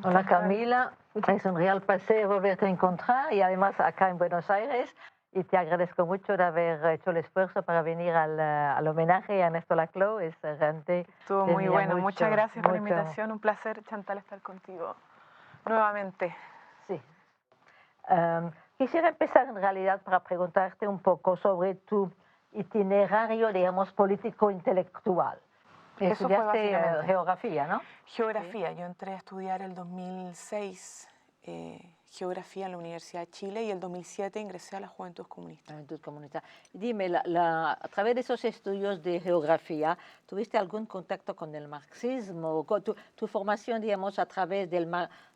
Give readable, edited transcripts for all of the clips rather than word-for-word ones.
Hola Camila, es un real placer volverte a encontrar y además acá en Buenos Aires y te agradezco mucho de haber hecho el esfuerzo para venir al homenaje a Néstor Laclau, es realmente Estuvo te muy admira bueno, muchas mucho, gracias por la mucho. invitación, un placer, Chantal, estar contigo nuevamente. Sí. Quisiera empezar en realidad para preguntarte un poco sobre tu itinerario, digamos, político-intelectual. Eso fue Estudiaste básicamente geografía, ¿no? geografía. Yo entré a estudiar el 2006 geografía en la Universidad de Chile y el 2007 ingresé a la Juventud Comunista. En tus comunidades. Dime, a través de esos estudios de geografía, ¿tuviste algún contacto con el marxismo? Tu formación, digamos, a través del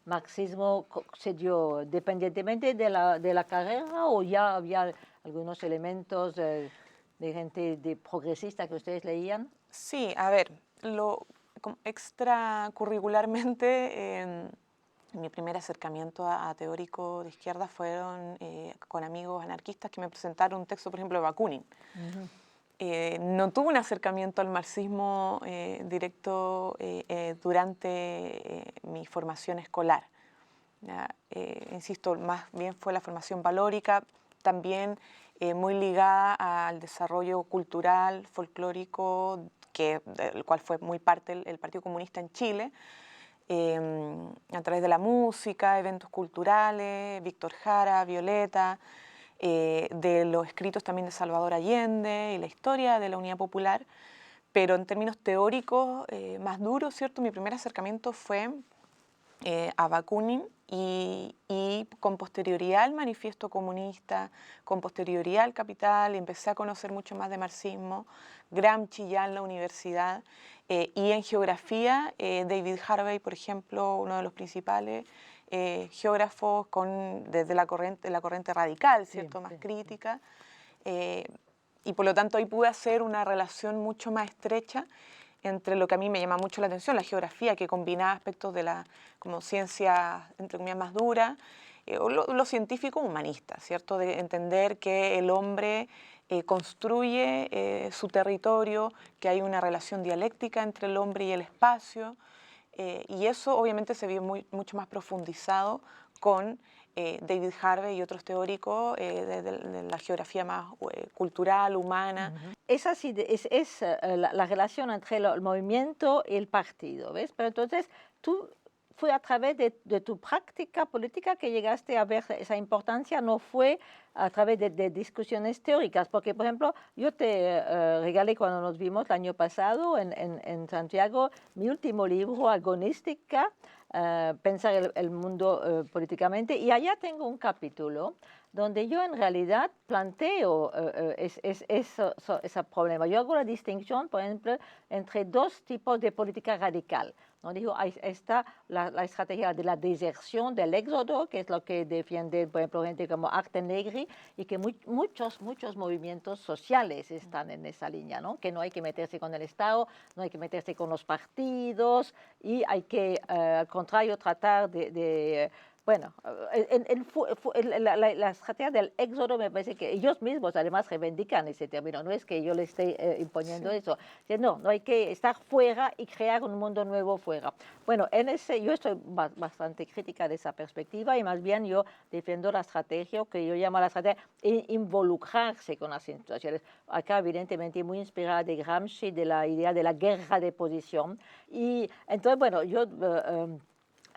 marxismo se dio dependientemente de la carrera o ya había algunos elementos de gente de progresista que ustedes leían? Sí, a ver, extracurricularmente, mi primer acercamiento a teórico de izquierda fueron con amigos anarquistas que me presentaron un texto, por ejemplo, de Bakunin. No tuve un acercamiento al marxismo directo durante mi formación escolar. Insisto, más bien fue la formación valórica, también muy ligada al desarrollo cultural, folclórico, del cual fue muy parte el Partido Comunista en Chile, a través de la música, eventos culturales, Víctor Jara, Violeta, de los escritos también de Salvador Allende y la historia de la Unidad Popular. Pero en términos teóricos más duros, ¿cierto? Mi primer acercamiento fue a Bakunin y con posterioridad al Manifiesto Comunista, con posterioridad al Capital, empecé a conocer mucho más de marxismo, Gramsci ya en la universidad, y en geografía, David Harvey, por ejemplo, uno de los principales geógrafos desde la corriente radical, ¿cierto? Sí, Más sí, crítica, y por lo tanto ahí pude hacer una relación mucho más estrecha entre lo que a mí me llama mucho la atención, la geografía, que combina aspectos de la como ciencia, entre comillas, más dura, o lo científico humanista, ¿cierto? De entender que el hombre construye su territorio, que hay una relación dialéctica entre el hombre y el espacio, y eso obviamente se vio mucho más profundizado con David Harvey y otros teóricos de la geografía más cultural, humana. Es así, es la relación entre el movimiento y el partido, ¿ves? Pero entonces tú fue a través de tu práctica política que llegaste a ver esa importancia, no fue a través de discusiones teóricas, porque por ejemplo yo te regalé cuando nos vimos el año pasado en Santiago mi último libro, Agonística, pensar el mundo políticamente, y allá tengo un capítulo donde yo en realidad planteo ese problema. Yo hago la distinción, por ejemplo, entre dos tipos de política radical. ¿No? Digo, ahí está la estrategia de la deserción, del éxodo, que es lo que defiende, por ejemplo, gente como Arte Negri, y que muchos movimientos sociales están en esa línea, ¿no? Que no hay que meterse con el Estado, no hay que meterse con los partidos, y hay que, al contrario, tratar bueno, la estrategia del éxodo me parece que ellos mismos además reivindican ese término, no es que yo le esté imponiendo Sí. eso, no hay que estar fuera y crear un mundo nuevo fuera. Bueno, yo estoy bastante crítica de esa perspectiva y más bien yo defiendo la estrategia que yo llamo la estrategia de involucrarse con las instituciones. Acá evidentemente muy inspirada de Gramsci, de la idea de la guerra de posición, y entonces, bueno, yo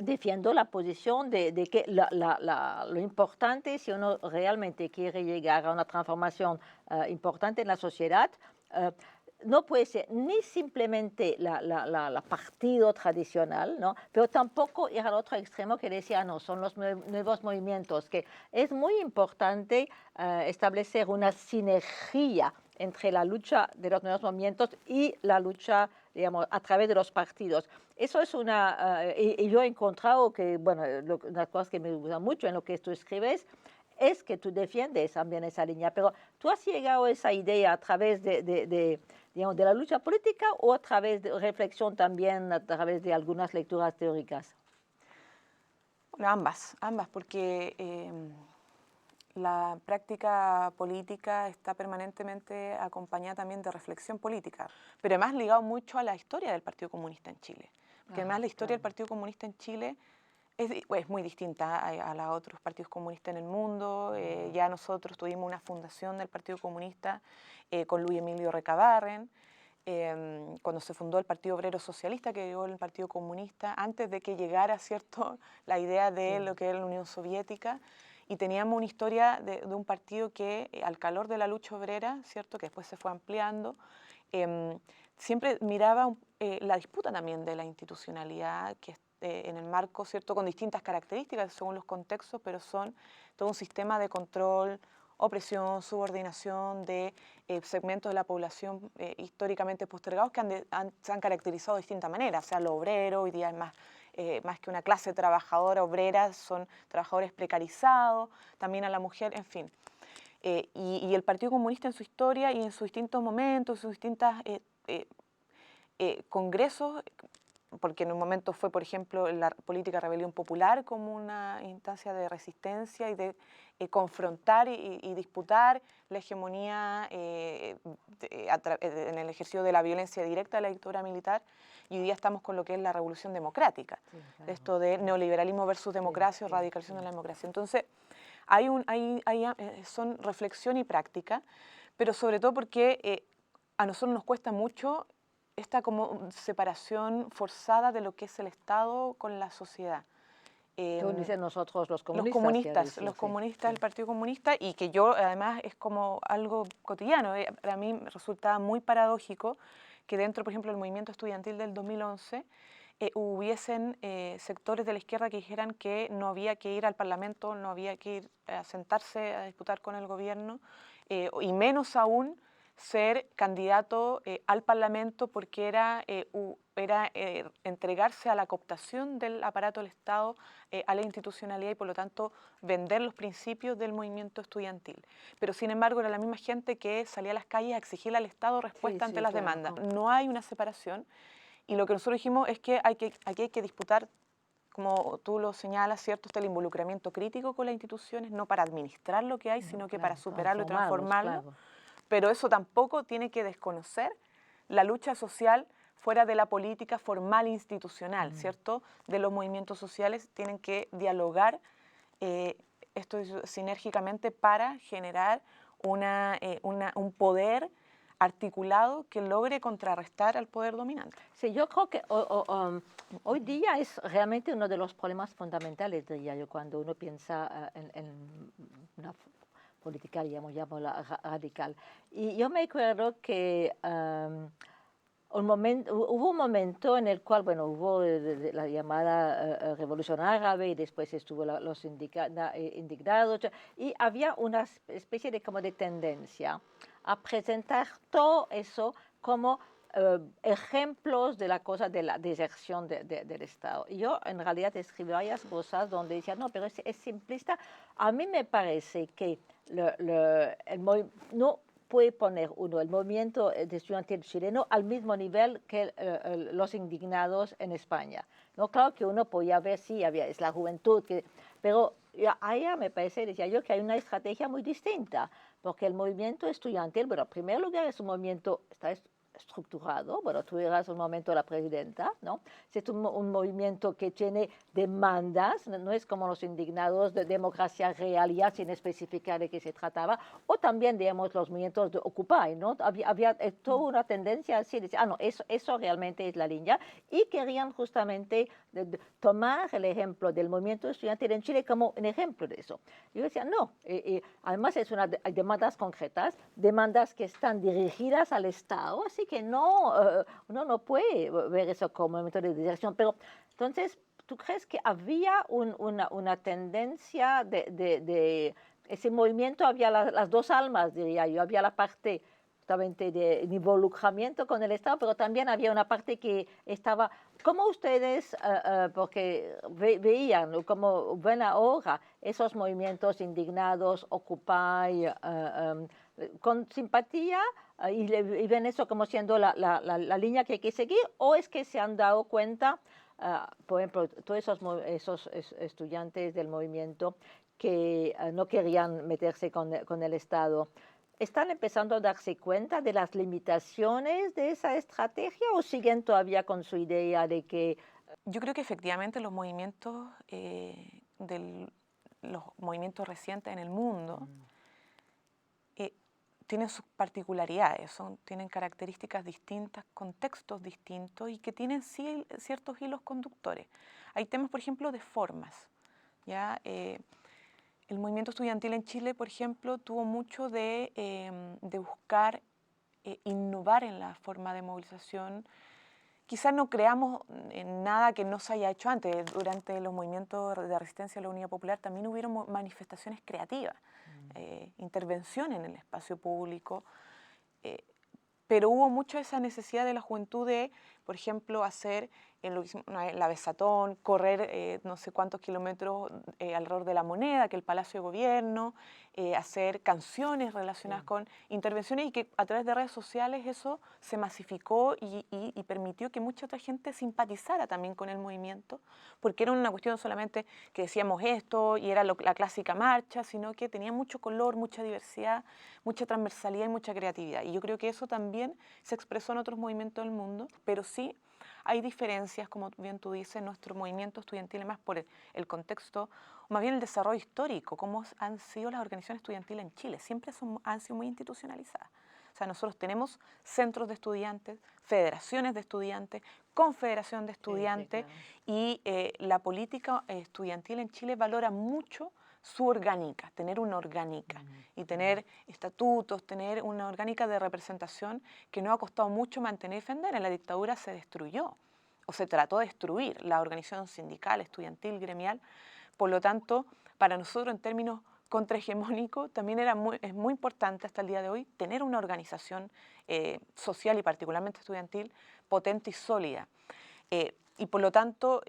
defiendo la posición de que lo importante, si uno realmente quiere llegar a una transformación importante en la sociedad, no puede ser ni simplemente la partido tradicional, ¿no? Pero tampoco ir al otro extremo que decía, no, son los nuevos movimientos, que es muy importante establecer una sinergia entre la lucha de los nuevos movimientos y la lucha, digamos, a través de los partidos. Eso es y yo he encontrado que, bueno, una cosa que me gusta mucho en lo que tú escribes es que tú defiendes también esa línea, pero tú has llegado a esa idea a través digamos, de la lucha política o a través de reflexión también, a través de algunas lecturas teóricas. Bueno, ambas, porque la práctica política está permanentemente acompañada también de reflexión política, pero además ligado mucho a la historia del Partido Comunista en Chile. Porque además Ajá, la historia del claro. Partido Comunista en Chile Es muy distinta a los otros partidos comunistas en el mundo. Ya nosotros tuvimos una fundación del Partido Comunista con Luis Emilio Recabarren, cuando se fundó el Partido Obrero Socialista, que llegó el Partido Comunista, antes de que llegara, ¿cierto?, la idea de lo que era la Unión Soviética. Y teníamos una historia de un partido que, al calor de la lucha obrera, ¿cierto?, que después se fue ampliando, siempre miraba la disputa también de la institucionalidad, que en el marco, ¿cierto?, con distintas características según los contextos, pero son todo un sistema de control, opresión, subordinación de segmentos de la población históricamente postergados que se han caracterizado de distintas maneras. O sea, lo obrero, hoy día es más que una clase trabajadora obrera, son trabajadores precarizados, también a la mujer, en fin. Y el Partido Comunista en su historia y en sus distintos momentos, en sus distintos congresos, porque en un momento fue, por ejemplo, la política de rebelión popular como una instancia de resistencia y de confrontar y disputar la hegemonía en el ejercicio de la violencia directa de la dictadura militar, y hoy día estamos con lo que es la revolución democrática, sí, claro, esto de neoliberalismo versus democracia, sí, radicalización de la democracia. Entonces, son reflexión y práctica, pero sobre todo porque a nosotros nos cuesta mucho esta como separación forzada de lo que es el Estado con la sociedad. Dicen nosotros los comunistas, sí, los comunistas, sí. el Partido Comunista, y que yo además es como algo cotidiano. Para mí me resultaba muy paradójico que dentro, por ejemplo, del movimiento estudiantil del 2011 hubiesen sectores de la izquierda que dijeran que no había que ir al Parlamento, no había que ir a sentarse a disputar con el gobierno, y menos aún ser candidato al Parlamento, porque era entregarse a la cooptación del aparato del Estado, a la institucionalidad, y por lo tanto vender los principios del movimiento estudiantil. Pero sin embargo era la misma gente que salía a las calles a exigirle al Estado respuesta ante las demandas. No hay una separación, y lo que nosotros dijimos es que aquí hay que disputar, como tú lo señalas, ¿cierto?, está el involucramiento crítico con las instituciones, no para administrar lo que hay, sino que para superarlo y transformarlo. Claro. Pero eso tampoco tiene que desconocer la lucha social fuera de la política formal institucional, ¿cierto? De los movimientos sociales tienen que dialogar esto sinérgicamente para generar un poder articulado que logre contrarrestar al poder dominante. Sí, yo creo que hoy día es realmente uno de los problemas fundamentales, diría yo, cuando uno piensa en una política, llamémosla radical. Y yo me acuerdo que hubo un momento en el cual, bueno, hubo la llamada Revolución Árabe, y después estuvo los indignados, y había una especie de, como de tendencia a presentar todo eso como ejemplos de la cosa de la deserción del Estado. Y yo en realidad escribí varias cosas donde decía, no, pero es simplista. A mí me parece que no puede poner uno el movimiento estudiantil chileno al mismo nivel que los indignados en España. No, claro que uno podía ver, sí, es la juventud, pero allá me parece, decía yo, que hay una estrategia muy distinta, porque el movimiento estudiantil, bueno, en primer lugar es un movimiento, está estructurado, bueno, tú eras un momento la presidenta, ¿no? Es un movimiento que tiene demandas, no es como los indignados de democracia real, ya sin especificar de qué se trataba, o también, digamos, los movimientos de Occupy, ¿no? Había toda una tendencia así, de decir, no, eso realmente es la línea, y querían justamente tomar el ejemplo del movimiento estudiantil en Chile como un ejemplo de eso. Yo decía, no, además hay demandas concretas, demandas que están dirigidas al Estado, así que no, uno no puede ver eso como un método de dirección. Pero entonces, ¿tú crees que había una tendencia de ese movimiento? Había las dos almas, diría yo. Había la parte justamente de involucramiento con el Estado, pero también había una parte que estaba, ¿cómo ustedes, porque veían, como ven ahora, esos movimientos indignados, Occupy, con simpatía, y ven eso como siendo la línea que hay que seguir, o es que se han dado cuenta, por ejemplo, todos esos estudiantes del movimiento que no querían meterse con el Estado, ¿están empezando a darse cuenta de las limitaciones de esa estrategia o siguen todavía con su idea de que Yo creo que efectivamente los movimientos recientes en el mundo tienen sus particularidades, tienen características distintas, contextos distintos y que tienen sí ciertos hilos conductores. Hay temas, por ejemplo, de formas. ¿Ya? El movimiento estudiantil en Chile, por ejemplo, tuvo mucho de buscar innovar en la forma de movilización. Quizás no creamos en nada que no se haya hecho antes. Durante los movimientos de resistencia a la Unidad Popular también hubieron manifestaciones creativas, intervención en el espacio público, pero hubo mucho esa necesidad de la juventud de, por ejemplo, hacer la Besatón, correr no sé cuántos kilómetros alrededor de la Moneda, que el Palacio de Gobierno, hacer canciones relacionadas con intervenciones y que a través de redes sociales eso se masificó y permitió que mucha otra gente simpatizara también con el movimiento, porque era una cuestión solamente que decíamos esto y era la clásica marcha, sino que tenía mucho color, mucha diversidad, mucha transversalidad y mucha creatividad. Y yo creo que eso también se expresó en otros movimientos del mundo, pero sí hay diferencias, como bien tú dices, nuestro movimiento estudiantil, más por el contexto, más bien el desarrollo histórico, cómo han sido las organizaciones estudiantiles en Chile, siempre han sido muy institucionalizadas. O sea, nosotros tenemos centros de estudiantes, federaciones de estudiantes, confederación de estudiantes, y la política estudiantil en Chile valora mucho su orgánica, tener una orgánica y tener estatutos, tener una orgánica de representación que nos ha costado mucho mantener y defender. En la dictadura se destruyó o se trató de destruir la organización sindical, estudiantil, gremial. Por lo tanto, para nosotros en términos contrahegemónicos también es muy importante hasta el día de hoy tener una organización social y particularmente estudiantil potente y sólida. Y por lo tanto,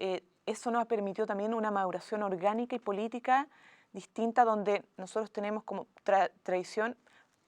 eso nos ha permitido también una maduración orgánica y política distinta, donde nosotros tenemos como tradición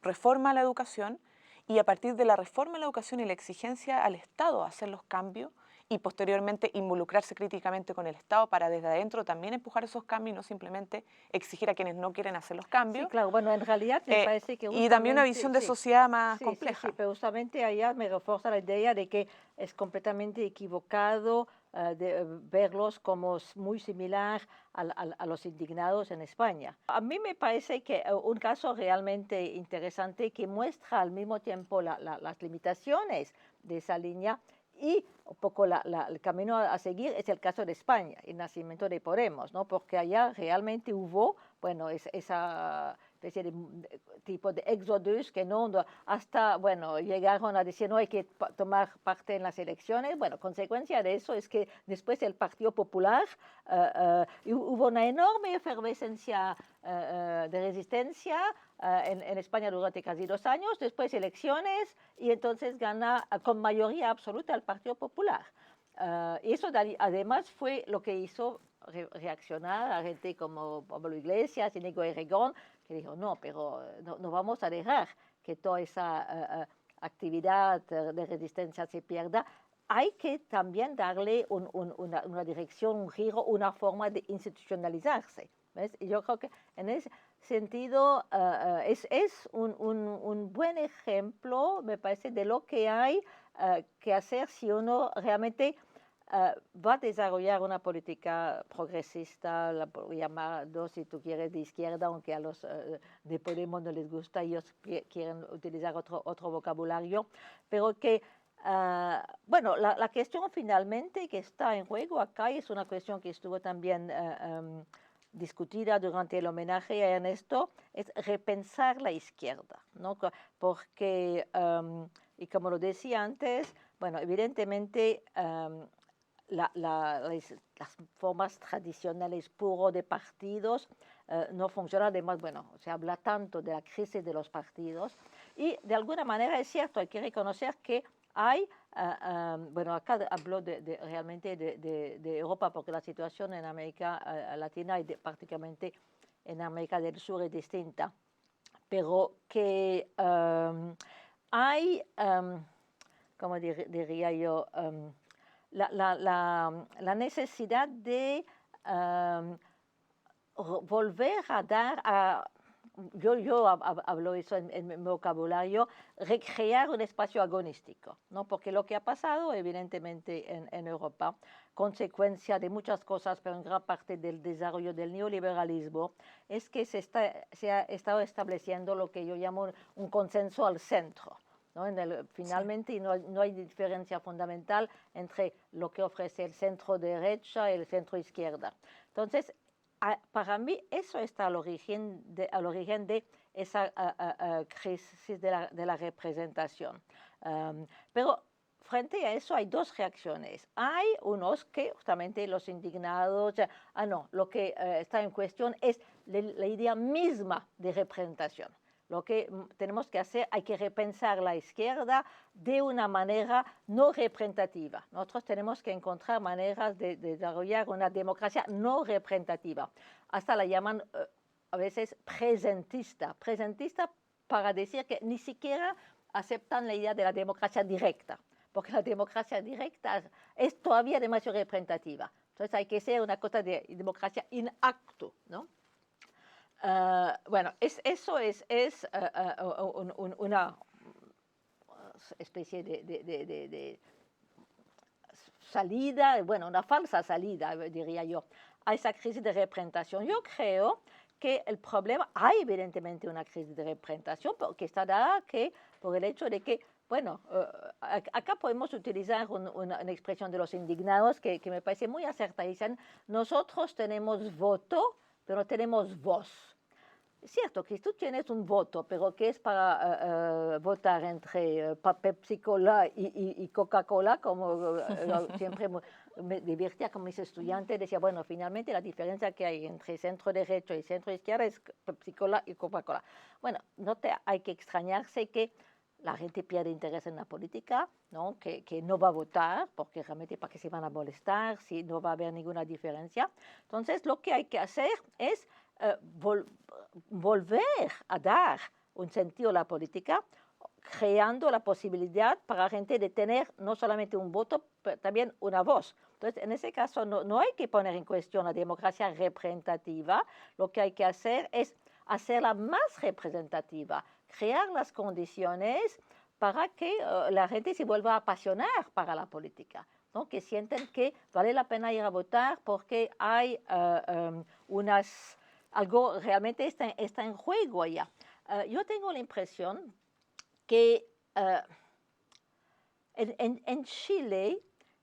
reforma a la educación, y a partir de la reforma a la educación y la exigencia al Estado a hacer los cambios y posteriormente involucrarse críticamente con el Estado para desde adentro también empujar esos cambios y no simplemente exigir a quienes no quieren hacer los cambios. Sí, claro, bueno, en realidad me parece que y también una visión de sociedad más compleja. Sí, pero justamente allá me refuerza la idea de que es completamente equivocado de verlos como muy similar a los indignados en España. A mí me parece que un caso realmente interesante que muestra al mismo tiempo las limitaciones de esa línea y un poco el camino a seguir es el caso de España, el nacimiento de Podemos, ¿no? Porque allá realmente hubo, bueno, esa especie de tipo de éxodos que no, hasta, bueno, llegaron a decir no hay que tomar parte en las elecciones. Bueno, consecuencia de eso es que después el Partido Popular hubo una enorme efervescencia de resistencia en España durante casi 2 años, después elecciones y entonces gana con mayoría absoluta el Partido Popular. Y eso además fue lo que hizo reaccionar a gente como Pablo Iglesias, Íñigo Errejón, que dijo, no, pero no vamos a dejar que toda esa actividad de resistencia se pierda. Hay que también darle una dirección, un giro, una forma de institucionalizarse. ¿Ves? Y yo creo que en ese sentido es un buen ejemplo, me parece, de lo que hay que hacer si uno realmente va a desarrollar una política progresista, la llamado, si tú quieres, de izquierda, aunque a los de Podemos no les gusta, ellos quieren utilizar otro vocabulario, pero que, bueno, la cuestión finalmente que está en juego acá es una cuestión que estuvo también discutida durante el homenaje a Ernesto, es repensar la izquierda, ¿no? Porque, y como lo decía antes, bueno, evidentemente las formas tradicionales puro de partidos no funcionan. Además, bueno, se habla tanto de la crisis de los partidos y de alguna manera es cierto, hay que reconocer que hay, bueno, acá hablo realmente de Europa porque la situación en América Latina y prácticamente en América del Sur es distinta, pero que hay, como diría yo, la necesidad de volver a dar, yo hablo eso en mi vocabulario, recrear un espacio agonístico, ¿no? Porque lo que ha pasado evidentemente en Europa, consecuencia de muchas cosas, pero en gran parte del desarrollo del neoliberalismo, es que se ha estado estableciendo lo que yo llamo un consenso al centro. ¿No? Finalmente sí. no hay diferencia fundamental entre lo que ofrece el centro derecha y el centro izquierda. Entonces, para mí eso está al origen de esa crisis de la representación. Pero frente a eso hay dos reacciones. Hay unos que justamente los indignados, no, lo que está en cuestión es la idea misma de representación. Lo que tenemos que hacer, hay que repensar la izquierda de una manera no representativa. Nosotros tenemos que encontrar maneras de desarrollar una democracia no representativa. Hasta la llaman a veces presentista. Presentista para decir que ni siquiera aceptan la idea de la democracia directa, porque la democracia directa es todavía demasiado representativa. Entonces hay que ser una cosa de democracia in acto, ¿no? Bueno, eso es una especie de salida, bueno, una falsa salida, diría yo, a esa crisis de representación. Yo creo que el problema, hay evidentemente una crisis de representación, que está dada por el hecho de que, bueno, acá podemos utilizar una expresión de los indignados que me parece muy acertada. Dicen, nosotros tenemos voto, pero no tenemos voz. Es cierto que tú tienes un voto, pero que es para votar entre Pepsi-Cola y Coca-Cola, como siempre me divertía con mis estudiantes, decía, bueno, finalmente la diferencia que hay entre centro derecho y centro izquierda es Pepsi-Cola y Coca-Cola. Bueno, hay que extrañarse que la gente pierde interés en la política, ¿no? Que no va a votar, porque realmente para qué se van a molestar si no va a haber ninguna diferencia. Entonces, lo que hay que hacer es volver a dar un sentido a la política, creando la posibilidad para la gente de tener no solamente un voto, pero también una voz. Entonces, en ese caso, no hay que poner en cuestión la democracia representativa. Lo que hay que hacer es hacerla más representativa, crear las condiciones para que la gente se vuelva a apasionar para la política, ¿no? Que sienten que vale la pena ir a votar porque hay algo realmente está en juego allá. Yo tengo la impresión que en Chile,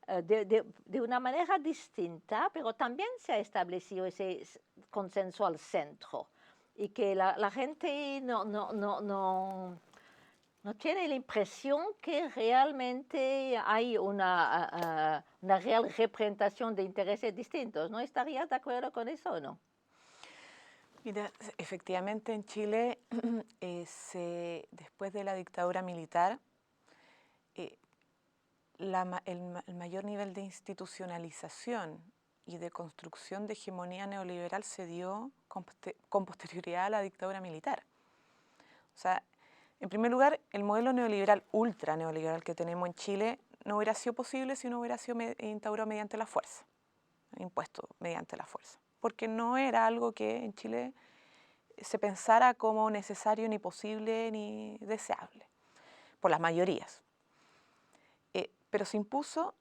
de una manera distinta, pero también se ha establecido ese consenso al centro y que la gente no tiene la impresión que realmente hay una real representación de intereses distintos. ¿No estarías de acuerdo con eso o no? Mira, efectivamente en Chile, después de la dictadura militar, el mayor nivel de institucionalización y de construcción de hegemonía neoliberal se dio con posterioridad a la dictadura militar. O sea, en primer lugar, el modelo neoliberal, ultra neoliberal que tenemos en Chile no hubiera sido posible si no hubiera sido instaurado mediante la fuerza, impuesto mediante la fuerza, porque no era algo que en Chile se pensara como necesario, ni posible, ni deseable, por las mayorías. Pero se impuso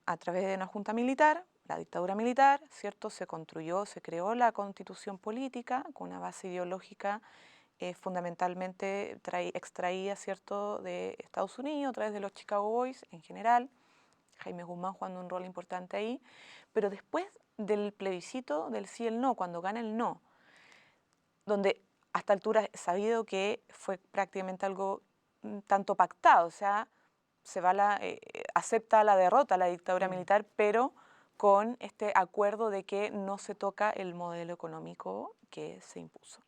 a través de una junta militar, la dictadura militar, ¿cierto? Se construyó, se creó la constitución política con una base ideológica fundamentalmente extraída, ¿cierto?, de Estados Unidos, a través de los Chicago Boys en general, Jaime Guzmán jugando un rol importante ahí, pero después del plebiscito del sí y el no, cuando gana el no, donde a esta altura es sabido que fue prácticamente algo tanto pactado, o sea, acepta la derrota la dictadura militar, pero con este acuerdo de que no se toca el modelo económico que se impuso.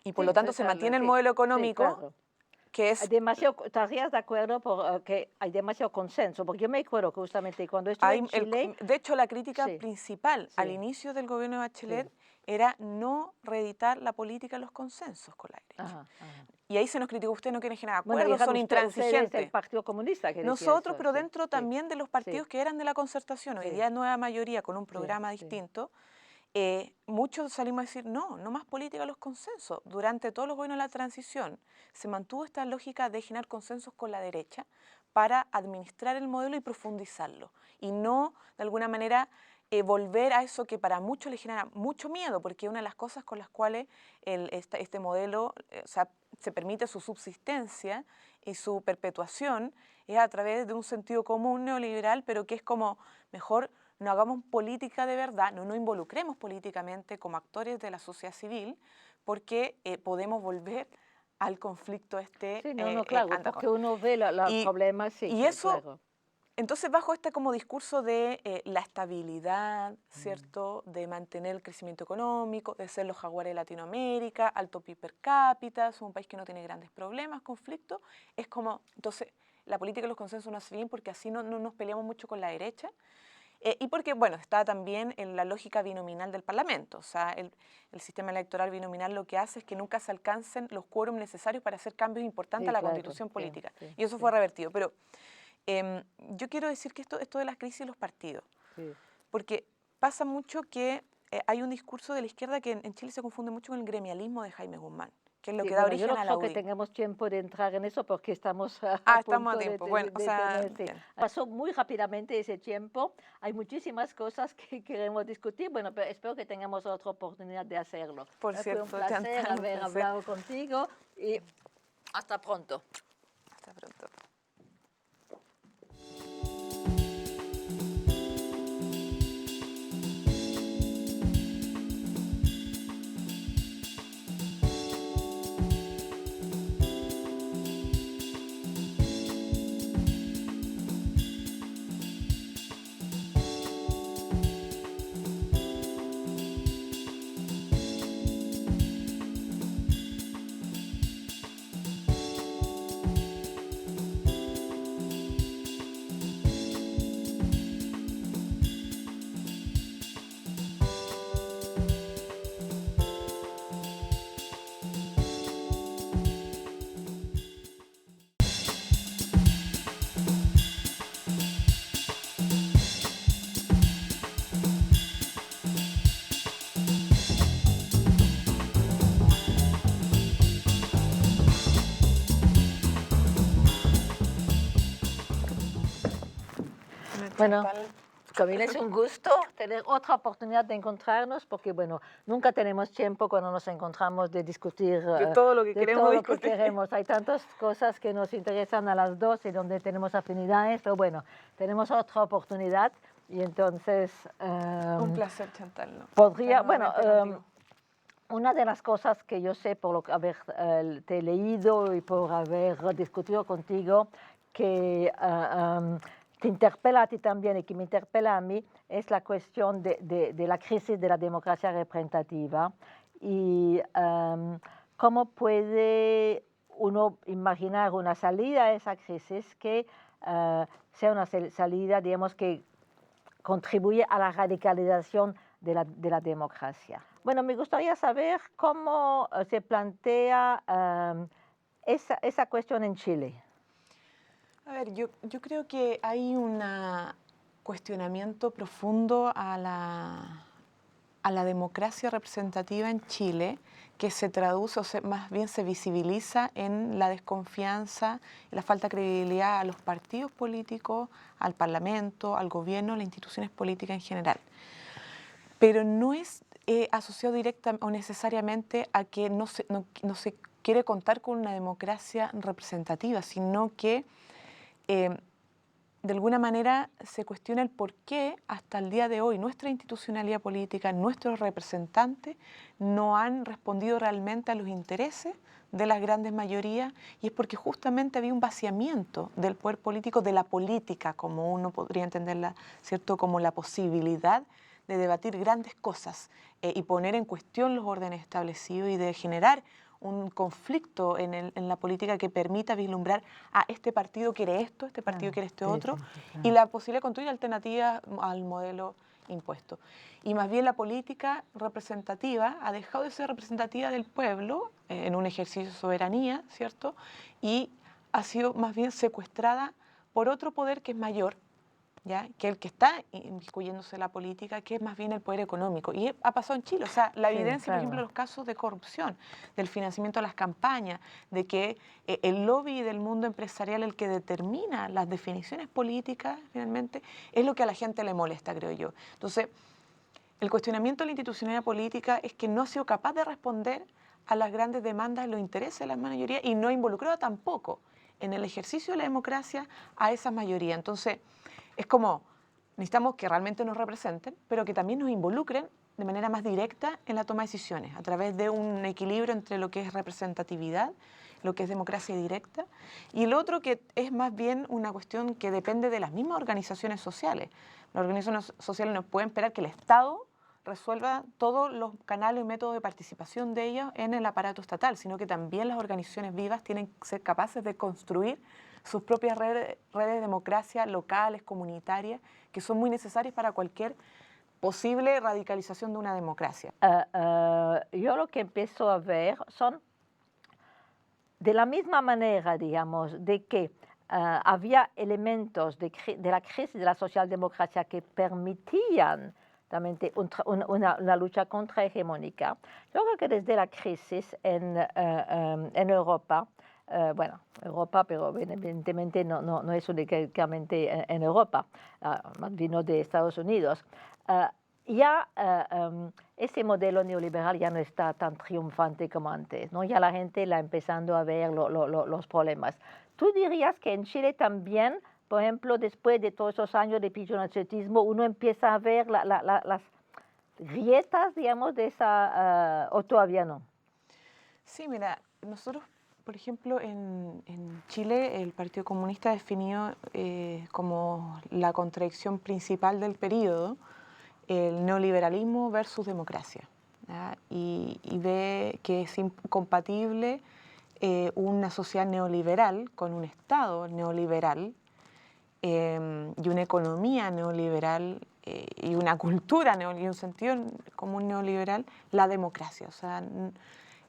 Y por lo tanto se mantiene el modelo económico, claro, que es... ¿Estarías de acuerdo porque hay demasiado consenso? Porque yo me acuerdo que justamente cuando estuve en Chile... De hecho, la crítica principal al inicio del gobierno de Bachelet era no reeditar la política de los consensos con la derecha. Y ahí se nos criticó, ustedes no quieren generar acuerdos, son intransigentes. El Partido Comunista que nosotros, pero dentro también de los partidos que eran de la concertación, hoy día nueva mayoría con un programa distinto, muchos salimos a decir, no, no más política, los consensos. Durante todos los gobiernos de la transición se mantuvo esta lógica de generar consensos con la derecha para administrar el modelo y profundizarlo, y no, de alguna manera, volver a eso que para muchos les genera mucho miedo, porque una de las cosas con las cuales este modelo o sea, se permite su subsistencia y su perpetuación es a través de un sentido común neoliberal, pero que es como, mejor no hagamos política de verdad, no nos involucremos políticamente como actores de la sociedad civil, porque podemos volver al conflicto Sí, no, no, claro, porque antagónico. uno ve los Y, problemas, sí, y eso, claro. entonces bajo este como discurso de la estabilidad, ¿cierto? De mantener el crecimiento económico, de ser los jaguares de Latinoamérica, alto PIB per cápita, es un país que no tiene grandes problemas, conflictos, es como, entonces la política de los consensos no hace bien porque así no nos peleamos mucho con la derecha. Y porque, bueno, está también en la lógica binominal del Parlamento. O sea, el sistema electoral binominal lo que hace es que nunca se alcancen los quórum necesarios para hacer cambios importantes Sí, a la claro, constitución sí, política. sí, Y eso sí, fue revertido. Pero yo quiero decir que esto de las crisis de los partidos, sí. porque pasa mucho que hay un discurso de la izquierda que en Chile se confunde mucho con el gremialismo de Jaime Guzmán, que es lo Sí, que da bueno, yo origen no a la creo que UDI. tengamos tiempo de entrar en eso porque estamos a Ah, estamos a punto tiempo. Bueno, o de sea, tener, sí. bien. Pasó muy rápidamente ese tiempo, hay muchísimas cosas que queremos discutir, bueno, pero espero que tengamos otra oportunidad de hacerlo. Por Fue un cierto, placer Chantal, un haber placer. hablado contigo y hasta pronto. Hasta pronto. Bueno, Chantal, Camila, es un gusto tener otra oportunidad de encontrarnos porque, bueno, nunca tenemos tiempo cuando nos encontramos de discutir de todo lo que de queremos todo lo que discutir. queremos. Hay tantas cosas que nos interesan a las dos y donde tenemos afinidades, pero bueno, tenemos otra oportunidad y entonces Un placer, Chantal. ¿No? podría, Estar bueno, nuevamente contigo. una de las cosas que yo sé por lo que haber te leído y por haber discutido contigo que te interpela a ti también y que me interpela a mí es la cuestión de la crisis de la democracia representativa y cómo puede uno imaginar una salida a esa crisis que sea una salida, digamos, que contribuye a la radicalización de la democracia. Bueno, me gustaría saber cómo se plantea esa cuestión en Chile. A ver, yo creo que hay un cuestionamiento profundo a la democracia representativa en Chile que se traduce, más bien se visibiliza en la desconfianza y la falta de credibilidad a los partidos políticos, al Parlamento, al gobierno, a las instituciones políticas en general. Pero no es asociado directamente o necesariamente a que no se quiere contar con una democracia representativa, sino que de alguna manera se cuestiona el por qué hasta el día de hoy nuestra institucionalidad política, nuestros representantes no han respondido realmente a los intereses de las grandes mayorías, y es porque justamente había un vaciamiento del poder político, de la política, como uno podría entenderla, ¿cierto? Como la posibilidad de debatir grandes cosas y poner en cuestión los órdenes establecidos y de generar un conflicto en la política que permita vislumbrar este partido quiere esto, este partido quiere este otro, y la posibilidad de construir alternativas al modelo impuesto. Y más bien la política representativa ha dejado de ser representativa del pueblo en un ejercicio de soberanía, ¿cierto? Y ha sido más bien secuestrada por otro poder que es mayor, ¿ya? Que el que está inmiscuyéndose en la política, que es más bien el poder económico. Y ha pasado en Chile, o sea, la Sí, evidencia, por ejemplo, de claro. los casos de corrupción, del financiamiento a las campañas, de que el lobby del mundo empresarial, el que determina las definiciones políticas, finalmente, es lo que a la gente le molesta, creo yo. Entonces, el cuestionamiento de la institucionalidad política es que no ha sido capaz de responder a las grandes demandas y los intereses de la mayoría y no ha involucrado tampoco en el ejercicio de la democracia a esa mayoría. Entonces, es como, necesitamos que realmente nos representen, pero que también nos involucren de manera más directa en la toma de decisiones, a través de un equilibrio entre lo que es representatividad, lo que es democracia directa, y lo otro que es más bien una cuestión que depende de las mismas organizaciones sociales. Las organizaciones sociales no pueden esperar que el Estado resuelva todos los canales y métodos de participación de ellos en el aparato estatal, sino que también las organizaciones vivas tienen que ser capaces de construir sus propias redes de democracia locales, comunitarias, que son muy necesarias para cualquier posible radicalización de una democracia. Yo lo que empiezo a ver son, de la misma manera, digamos, de que había elementos de la crisis de la socialdemocracia que permitían también una lucha contrahegemónica. Yo creo que desde la crisis en Europa, bueno, Europa, pero evidentemente no es únicamente en Europa, más vino de Estados Unidos, ya ese modelo neoliberal ya no está tan triunfante como antes, ¿no? Ya la gente la empezando a ver los problemas. ¿Tú dirías que en Chile también, por ejemplo, después de todos esos años de pillonachetismo, uno empieza a ver las grietas, digamos, de esa, o todavía no? Sí, mira, nosotros, por ejemplo, en Chile el Partido Comunista definió como la contradicción principal del periodo el neoliberalismo versus democracia, ¿ya? Y ve que es incompatible una sociedad neoliberal con un Estado neoliberal y una economía neoliberal y una cultura neoliberal, y un sentido común neoliberal, la democracia. O sea,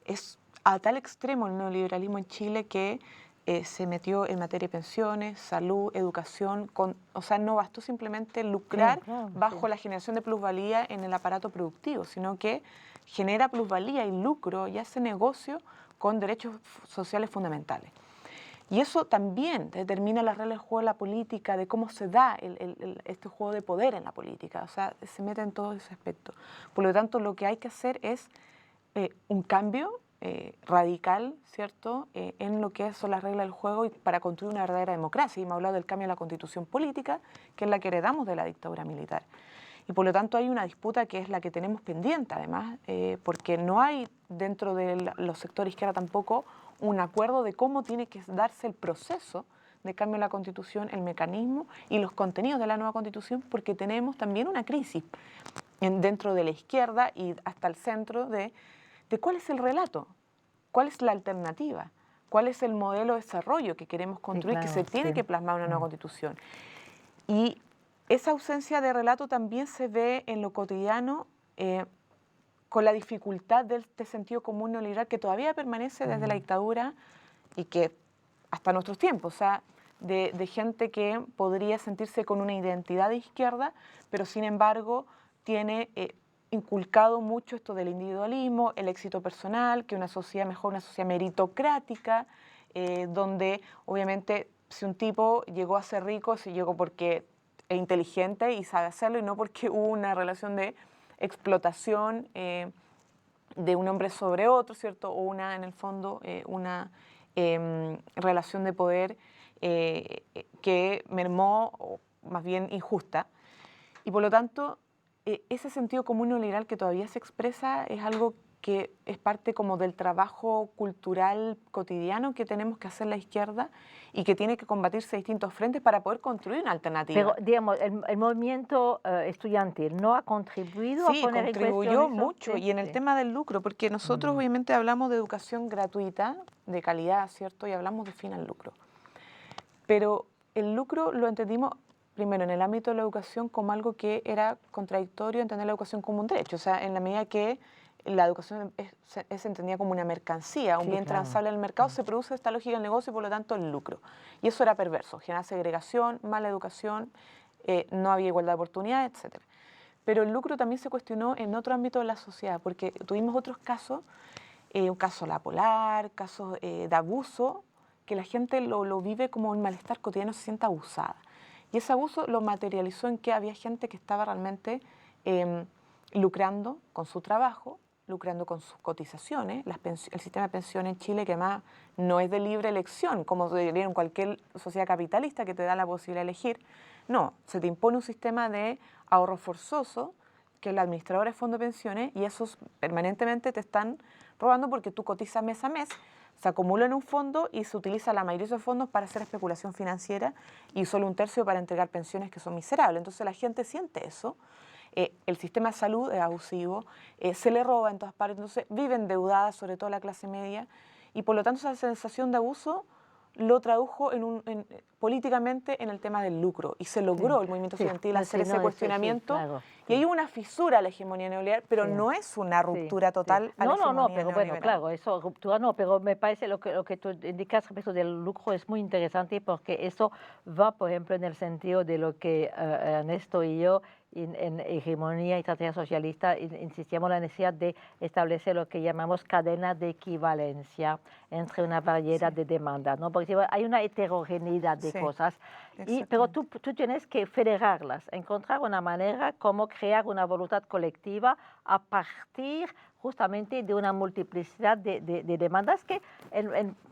es a tal extremo el neoliberalismo en Chile que se metió en materia de pensiones, salud, educación, o sea, no bastó simplemente lucrar Sí, claro, bajo sí. la generación de plusvalía en el aparato productivo, sino que genera plusvalía y lucro y hace negocio con derechos sociales fundamentales. Y eso también determina las reglas del juego de la política, de cómo se da este juego de poder en la política, o sea, se mete en todo ese aspecto. Por lo tanto, lo que hay que hacer es un cambio radical, ¿cierto?, en lo que son las reglas del juego y para construir una verdadera democracia. Y me ha hablado del cambio de la constitución política, que es la que heredamos de la dictadura militar. Y por lo tanto hay una disputa que es la que tenemos pendiente, además, porque no hay dentro de los sectores izquierda tampoco un acuerdo de cómo tiene que darse el proceso de cambio de la Constitución, el mecanismo y los contenidos de la nueva Constitución, porque tenemos también una crisis dentro de la izquierda y hasta el centro de cuál es el relato, cuál es la alternativa, cuál es el modelo de desarrollo que queremos construir, Sí, que se claro, tiene sí. que plasmar en una nueva Constitución. Y esa ausencia de relato también se ve en lo cotidiano con la dificultad de este sentido común neoliberal que todavía permanece desde la dictadura y que hasta nuestros tiempos, o sea, de gente que podría sentirse con una identidad de izquierda, pero sin embargo tiene inculcado mucho esto del individualismo, el éxito personal, que una sociedad mejor, una sociedad meritocrática, donde obviamente si un tipo llegó a ser rico, se llegó porque es inteligente y sabe hacerlo y no porque hubo una relación de explotación de un hombre sobre otro, ¿cierto? O una, en el fondo, una relación de poder que mermó, o más bien injusta. Y por lo tanto, ese sentido común neoliberal que todavía se expresa es algo que es parte como del trabajo cultural cotidiano que tenemos que hacer la izquierda y que tiene que combatirse distintos frentes para poder construir una alternativa. Pero, digamos, el movimiento estudiantil no ha contribuido a Sí, poner en cuestión contribuyó eso. mucho Sí, y en el sí. tema del lucro, porque nosotros obviamente hablamos de educación gratuita, de calidad, ¿cierto? Y hablamos de fin al lucro. Pero el lucro lo entendimos primero en el ámbito de la educación como algo que era contradictorio entender la educación como un derecho, o sea, en la medida que la educación es entendida como una mercancía, un Sí, bien claro. transable en el mercado, se produce esta lógica del negocio y por lo tanto el lucro. Y eso era perverso, genera segregación, mala educación, no había igualdad de oportunidades, etc. Pero el lucro también se cuestionó en otro ámbito de la sociedad, porque tuvimos otros casos, un caso La Polar, casos de abuso, que la gente lo vive como un malestar cotidiano, se siente abusada. Y ese abuso lo materializó en que había gente que estaba realmente lucrando con su trabajo, lucrando con sus cotizaciones. El sistema de pensiones en Chile, que además no es de libre elección, como debería en cualquier sociedad capitalista que te da la posibilidad de elegir. No, se te impone un sistema de ahorro forzoso, que es la administradora de fondo de pensiones, y esos permanentemente te están robando porque tú cotizas mes a mes, se acumula en un fondo y se utiliza la mayoría de esos fondos para hacer especulación financiera y solo un tercio para entregar pensiones que son miserables. Entonces la gente siente eso. El sistema de salud es abusivo, se le roba en todas partes, entonces vive endeudada, sobre todo la clase media, y por lo tanto esa sensación de abuso lo tradujo políticamente en el tema del lucro, y se logró el movimiento estudiantil hacer ese cuestionamiento, claro, y hay una fisura a la hegemonía neoliberal, pero no es una ruptura total a la hegemonía No, pero neoliberal. bueno, claro, eso ruptura no, pero me parece lo que tú indicas respecto del lucro es muy interesante porque eso va, por ejemplo, en el sentido de lo que Ernesto y yo en hegemonía y estrategia socialista insistíamos en la necesidad de establecer lo que llamamos cadena de equivalencia entre una variedad de demandas, ¿no? Porque hay una heterogeneidad de cosas, pero tú tienes que federarlas, encontrar una manera como crear una voluntad colectiva a partir justamente de una multiplicidad de demandas que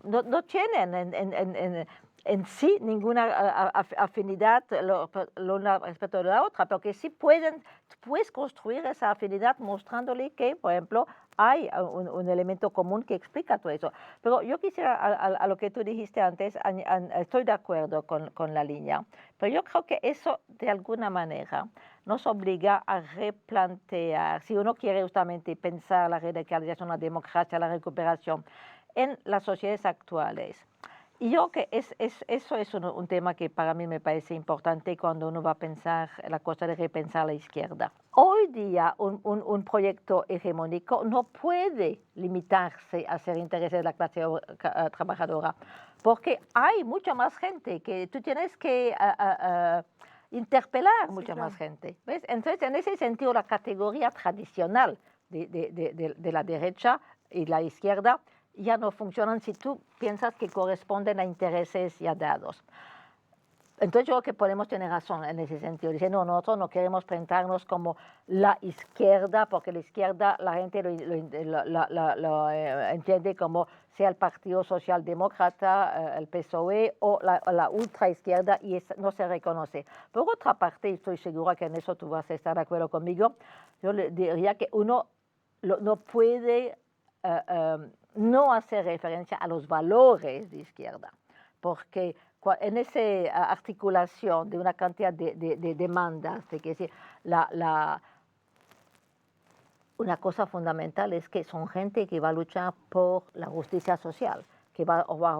no tienen en sí ninguna afinidad una respecto de la otra, pero que sí puedes construir esa afinidad mostrándole que, por ejemplo, hay un elemento común que explica todo eso. Pero yo quisiera, a lo que tú dijiste antes, estoy de acuerdo con la línea, pero yo creo que eso de alguna manera nos obliga a replantear, si uno quiere justamente pensar la radicalización, la democracia, la recuperación en las sociedades actuales. Y yo creo que eso es un tema que para mí me parece importante cuando uno va a pensar la cosa de repensar la izquierda. Hoy día un proyecto hegemónico no puede limitarse a ser intereses de la clase trabajadora, porque hay mucha más gente que tú tienes que interpelar mucha más gente. ¿Ves? Entonces, en ese sentido, la categoría tradicional de la derecha y la izquierda ya no funcionan si tú piensas que corresponden a intereses ya dados. Entonces yo creo que podemos tener razón en ese sentido. Dice, no, nosotros no queremos presentarnos como la izquierda, porque la izquierda la gente lo entiende como sea el Partido Socialdemócrata, el PSOE o la ultraizquierda y no se reconoce. Por otra parte, estoy segura que en eso tú vas a estar de acuerdo conmigo, yo le diría que uno no puede no hacer referencia a los valores de izquierda, porque en esa articulación de una cantidad de demandas, de que decir, una cosa fundamental es que son gente que va a luchar por la justicia social, que va a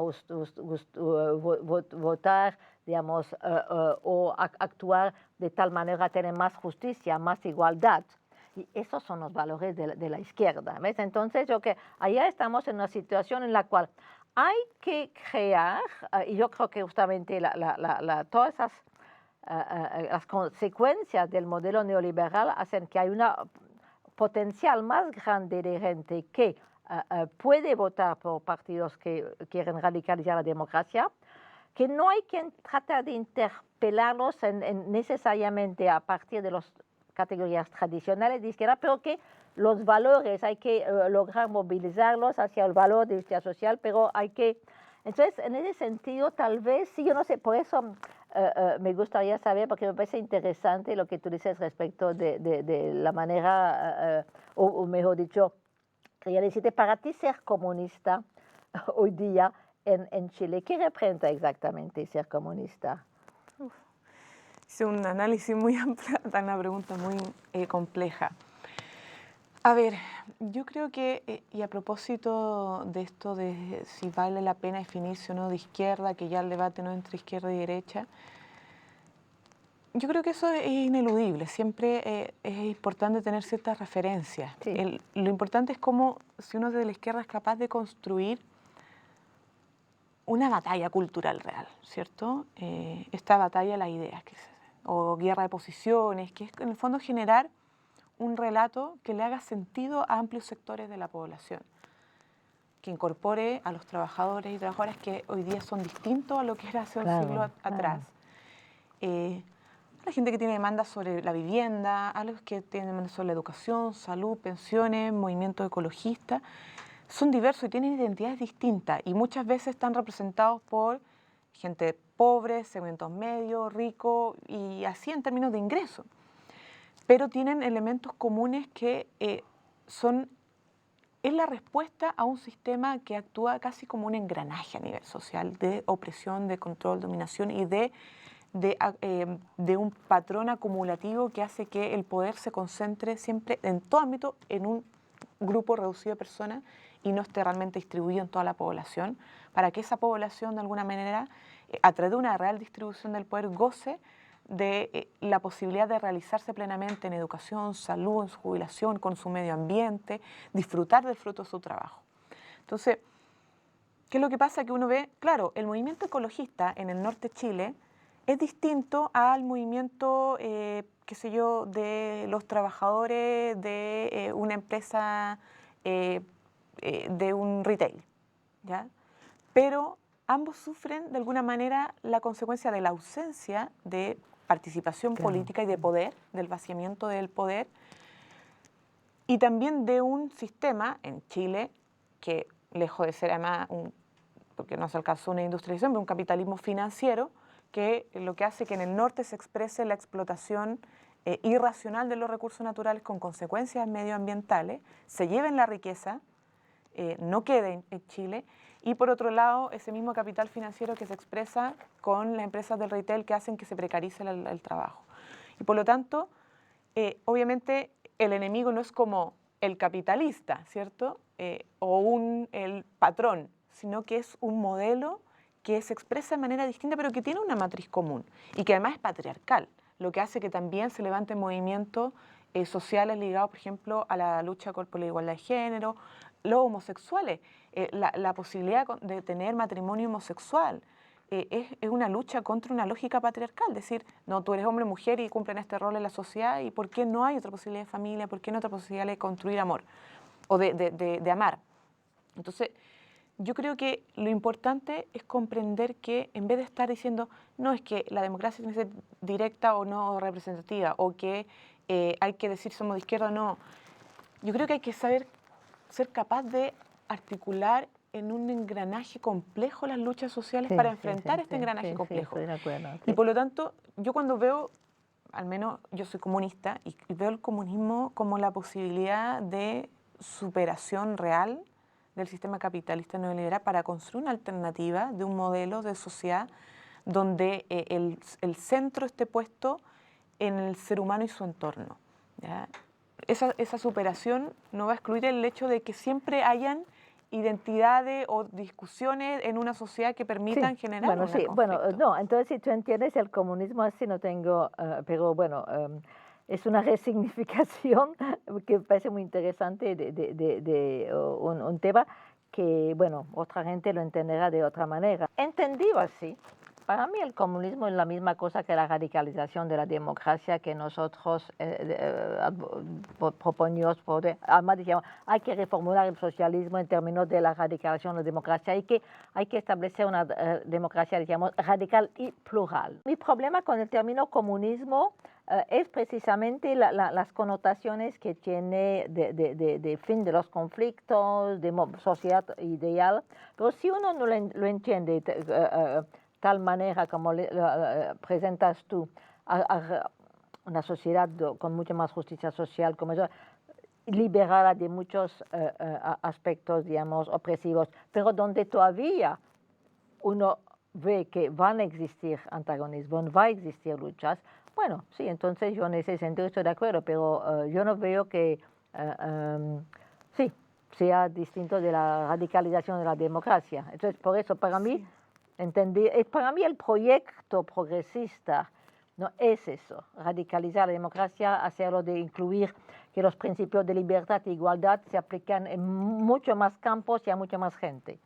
votar, digamos, o actuar de tal manera a tener más justicia, más igualdad. Y esos son los valores de la izquierda, ¿ves? Entonces, yo que allá estamos en una situación en la cual hay que crear, y yo creo que justamente todas esas las consecuencias del modelo neoliberal hacen que hay una potencial más grande de gente que puede votar por partidos que quieren radicalizar la democracia, que no hay que tratar de interpelarlos necesariamente a partir de las categorías tradicionales de izquierda, pero que los valores hay que lograr movilizarlos hacia el valor de justicia social, pero hay que... Entonces, en ese sentido, tal vez, sí, yo no sé, por eso me gustaría saber, porque me parece interesante lo que tú dices respecto de la manera, o mejor dicho, quería decirte, para ti ser comunista hoy día en Chile, ¿qué representa exactamente ser comunista? Hice un análisis muy amplio, una pregunta muy compleja. A ver, yo creo que, y a propósito de esto de si vale la pena definirse o no de izquierda, que ya el debate no es entre izquierda y derecha, yo creo que eso es ineludible, siempre es importante tener ciertas referencias. Sí. Lo importante es cómo, si uno desde la izquierda es capaz de construir una batalla cultural real, ¿cierto? Esta batalla de las ideas, o guerra de posiciones, que es en el fondo generar un relato que le haga sentido a amplios sectores de la población, que incorpore a los trabajadores y trabajadoras que hoy día son distintos a lo que era hace un siglo atrás. La gente que tiene demandas sobre la vivienda, a los que tienen demandas sobre la educación, salud, pensiones, movimientos ecologistas, son diversos y tienen identidades distintas y muchas veces están representados por gente pobre, segmentos medios, ricos y así en términos de ingresos. Pero tienen elementos comunes que es la respuesta a un sistema que actúa casi como un engranaje a nivel social de opresión, de control, dominación y de un patrón acumulativo que hace que el poder se concentre siempre en todo ámbito en un grupo reducido de personas y no esté realmente distribuido en toda la población, para que esa población de alguna manera, a través de una real distribución del poder, goce de la posibilidad de realizarse plenamente en educación, salud, en su jubilación, con su medio ambiente, disfrutar del fruto de su trabajo. Entonces, ¿qué es lo que pasa? Que uno ve, claro, el movimiento ecologista en el norte de Chile es distinto al movimiento, qué sé yo, de los trabajadores de una empresa, de un retail, ¿ya? Pero ambos sufren de alguna manera la consecuencia de la ausencia de participación política y de poder, del vaciamiento del poder, y también de un sistema en Chile que, lejos de ser además, porque no se alcanzó una industrialización, pero un capitalismo financiero, que lo que hace que en el norte se exprese la explotación irracional de los recursos naturales con consecuencias medioambientales, se lleven la riqueza, no quede en Chile, y por otro lado, ese mismo capital financiero que se expresa con las empresas del retail que hacen que se precarice el trabajo. Y por lo tanto, obviamente el enemigo no es como el capitalista, ¿cierto? O el patrón, sino que es un modelo que se expresa de manera distinta, pero que tiene una matriz común y que además es patriarcal, lo que hace que también se levanten movimientos sociales ligados, por ejemplo, a la lucha por la igualdad de género, los homosexuales, la posibilidad de tener matrimonio homosexual. Es una lucha contra una lógica patriarcal, es decir, no, tú eres hombre o mujer y cumplen este rol en la sociedad, y ¿por qué no hay otra posibilidad de familia? ¿Por qué no hay otra posibilidad de construir amor o de amar? Entonces, yo creo que lo importante es comprender que en vez de estar diciendo, no, es que la democracia tiene que ser directa o no representativa, o que hay que decir somos de izquierda o no, yo creo que hay que saber ser capaz de articular en un engranaje complejo las luchas sociales para enfrentar este engranaje complejo. Estoy de acuerdo, Y por lo tanto, yo cuando veo, al menos yo soy comunista, y veo el comunismo como la posibilidad de superación real del sistema capitalista neoliberal para construir una alternativa de un modelo de sociedad donde el centro esté puesto en el ser humano y su entorno, ¿ya? Esa superación no va a excluir el hecho de que siempre hayan identidades o discusiones en una sociedad que permitan generar un conflicto. Bueno, no, entonces si tú entiendes el comunismo así no tengo, pero bueno, es una resignificación que me parece muy interesante de un tema que, bueno, otra gente lo entenderá de otra manera. Entendido así, para mí el comunismo es la misma cosa que la radicalización de la democracia que nosotros proponíamos. Además decíamos, hay que reformular el socialismo en términos de la radicalización de la democracia y que hay que establecer una democracia, digamos, radical y plural. Mi problema con el término comunismo es precisamente las connotaciones que tiene de fin de los conflictos, de sociedad ideal, pero si uno no lo entiende tal manera como presentas tú a una sociedad con mucha más justicia social, como eso, liberada de muchos aspectos, digamos, opresivos, pero donde todavía uno ve que van a existir antagonismos, va a existir luchas, bueno, sí, entonces yo en ese sentido estoy de acuerdo, pero yo no veo que sí, sea distinto de la radicalización de la democracia. Entonces, por eso, para mí, para mí el proyecto progresista no es eso, radicalizar la democracia, hacerlo de incluir que los principios de libertad e igualdad se aplican en mucho más campos y a mucha más gente.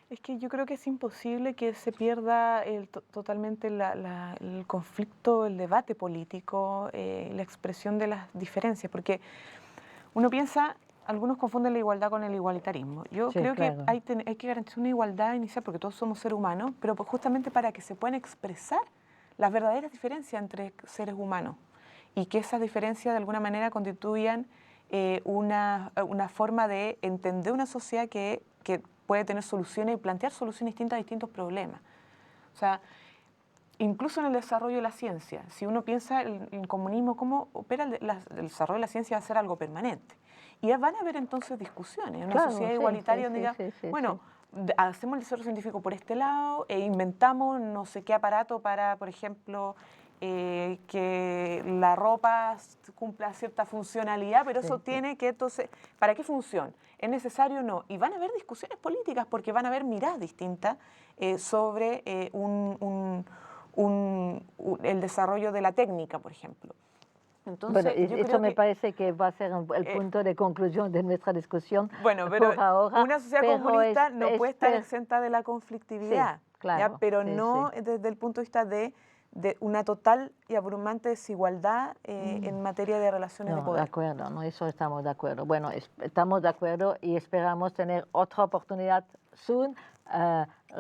Es que yo creo que es imposible que se pierda totalmente el conflicto, el debate político, la expresión de las diferencias, porque uno piensa, algunos confunden la igualdad con el igualitarismo. Yo Sí, creo que claro. hay que garantizar una igualdad inicial porque todos somos seres humanos, pero pues justamente para que se puedan expresar las verdaderas diferencias entre seres humanos y que esas diferencias de alguna manera constituyan una forma de entender una sociedad que puede tener soluciones y plantear soluciones distintas a distintos problemas. O sea, incluso en el desarrollo de la ciencia, si uno piensa en el comunismo, cómo opera el desarrollo de la ciencia va a ser algo permanente. Y van a haber entonces discusiones en una Claro, sociedad sí, igualitaria sí, donde sí, diga, sí, sí, bueno, sí. hacemos el desarrollo científico por este lado e inventamos no sé qué aparato para, por ejemplo, que la ropa cumpla cierta funcionalidad, pero eso Sí, sí. tiene que entonces, ¿para qué función? ¿Es necesario o no? Y van a haber discusiones políticas porque van a haber miradas distintas sobre el desarrollo de la técnica, por ejemplo. Bueno, Entonces, y yo eso creo me que, parece que va a ser el eh, punto de conclusión de nuestra discusión bueno, pero por ahora, una sociedad pero comunista no puede estar espero, exenta de la sí, conflictividad, ¿ya? claro, Pero sí, sí. no desde el punto de vista de una total y abrumante desigualdad Mm. en materia de relaciones de No, de poder. acuerdo, no, eso estamos de acuerdo. Bueno, estamos de acuerdo y esperamos tener otra oportunidad soon,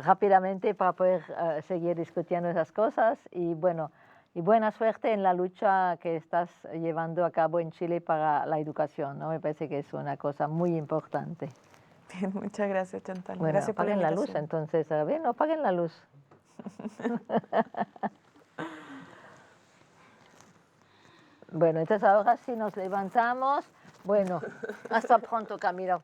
rápidamente para poder seguir discutiendo esas cosas y bueno, y buena suerte en la lucha que estás llevando a cabo en Chile para la educación, ¿no? Me parece que es una cosa muy importante. Bien, muchas gracias, Chantal. Bueno, Gracias por la apaguen la luz invitación. entonces, a ver, no apaguen la luz. Bueno, entonces ahora sí nos levantamos. Bueno, hasta pronto, Camilo.